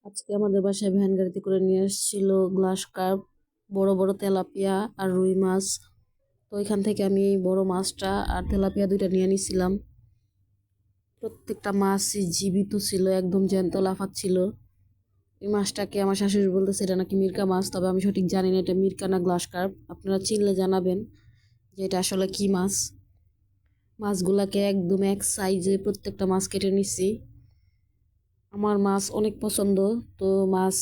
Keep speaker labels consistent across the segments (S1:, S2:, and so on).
S1: আজকে আমাদের বাসায় ভ্যান গাড়িতে করে নিয়ে আসছিল গ্লাস কার্প, বড় বড় তেলাপিয়া আর রুই মাছ। তো এখান থেকে আমি এই বড় মাছটা আর তেলাপিয়া দুইটা নিয়ে নিছিলাম। প্রত্যেকটা মাছই জীবিত ছিল, একদম জ্যান্ত লাফাচ্ছিল। এই মাছটাকে আমার শাশুড়ি বলতেছে এটা নাকি মিরকা মাছ, তবে আমি সঠিক জানি না এটা মিরকা না গ্লাস কার্প। আপনারা চিনলে জানাবেন যে এটা আসলে কি মাছ। মাছগুলাকে একদম এক সাইজে প্রত্যেকটা মাছ কেটে নিছি। আমার মাছ অনেক পছন্দ, তো মাছ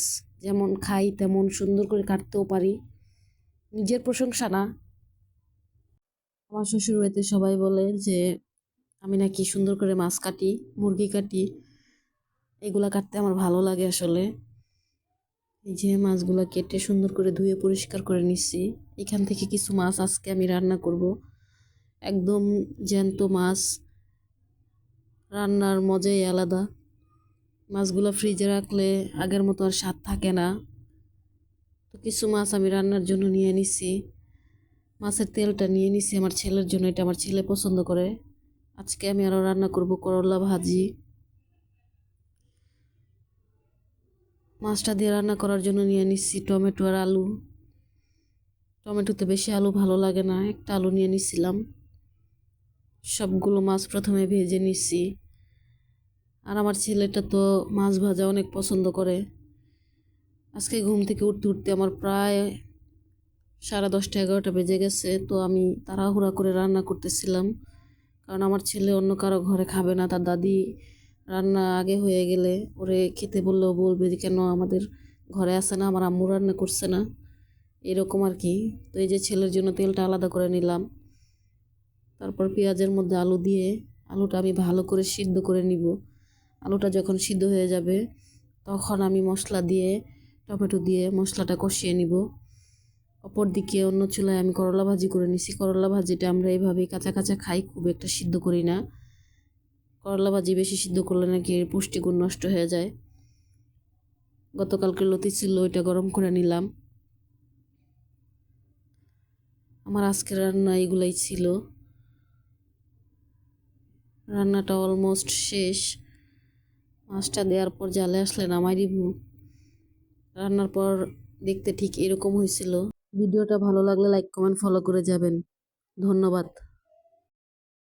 S1: যেমন খাই তেমন সুন্দর করে কাটতেও পারি। নিজের প্রশংসা না, আমার শ্বশুর বাড়িতে সবাই বলে যে আমি নাকি সুন্দর করে মাছ কাটি, মুরগি কাটি। এগুলা কাটতে আমার ভালো লাগে আসলে। এই যে মাছগুলা কেটে সুন্দর করে ধুয়ে পরিষ্কার করে নিচ্ছি। এখান থেকে কিছু মাছ আজকে আমি রান্না করব। একদম জ্যান্ত মাছ, রান্নার মজাই আলাদা। মাছগুলো ফ্রিজে রাখলে আগের মতো আর স্বাদ থাকে না। তো কিছু মাছ আমি রান্নার জন্য নিয়ে নিছি। মাছের তেলটা নিয়ে নিছি আমার ছেলের জন্য, এটা আমার ছেলে পছন্দ করে। আজকে আমি আরো রান্না করব করলা ভাজি। মাছটা দিয়ে রান্না করার জন্য নিয়ে নিচ্ছি টমেটো আর আলু। টমেটোতে বেশি আলু ভালো লাগে না, একটা আলু নিয়ে নিছিলাম। সবগুলো মাছ প্রথমে ভেজে নিচ্ছি। আর আমার ছেলেটা তো মাছ ভাজা অনেক পছন্দ করে। আজকে ঘুম থেকে উঠতে উঠতে আমার প্রায় 10:30 11টা বেজে গেছে। তো আমি তাড়াহুড়া করে রান্না করতেছিলাম, কারণ আমার ছেলে অন্য কারো ঘরে খাবে না। তার দাদি রান্না আগে হয়ে গেলে ওরে খেতে বললেও বলবে যে কেন আমাদের ঘরে আসে না, আমার আম্মু রান্না করছে না, এরকম আর কি। তো এই যে ছেলের জন্য তেলটা আলাদা করে নিলাম। তারপর পেঁয়াজের মধ্যে আলু দিয়ে আলুটা আমি ভালো করে সিদ্ধ করে নিব। আলুটা যখন সিদ্ধ হয়ে যাবে তখন আমি মশলা দিয়ে টমেটো দিয়ে মশলাটা কষিয়ে নিব। অপরদিকে অন্য চুলায় আমি করলা ভাজি করে নিছি। করলা ভাজিটা আমরা এইভাবেই কাঁচা কাঁচা খাই, খুব একটা সিদ্ধ করি না। করলা ভাজি বেশি সিদ্ধ করলে নাকি এর পুষ্টিগুণ নষ্ট হয়ে যায়। গতকালকে লতি ছিল, ওইটা গরম করে নিলাম। আমার আজকের রান্না এগুলাই ছিল। রান্নাটা অলমোস্ট শেষ। মাছটা দেওয়ার পর জালে আসলে নামাই দিব। রান্নার পর দেখতে ঠিক এরকম হয়েছিল। ভিডিওটা ভালো লাগলে লাইক কমেন্ট ফলো করে যাবেন। ধন্যবাদ।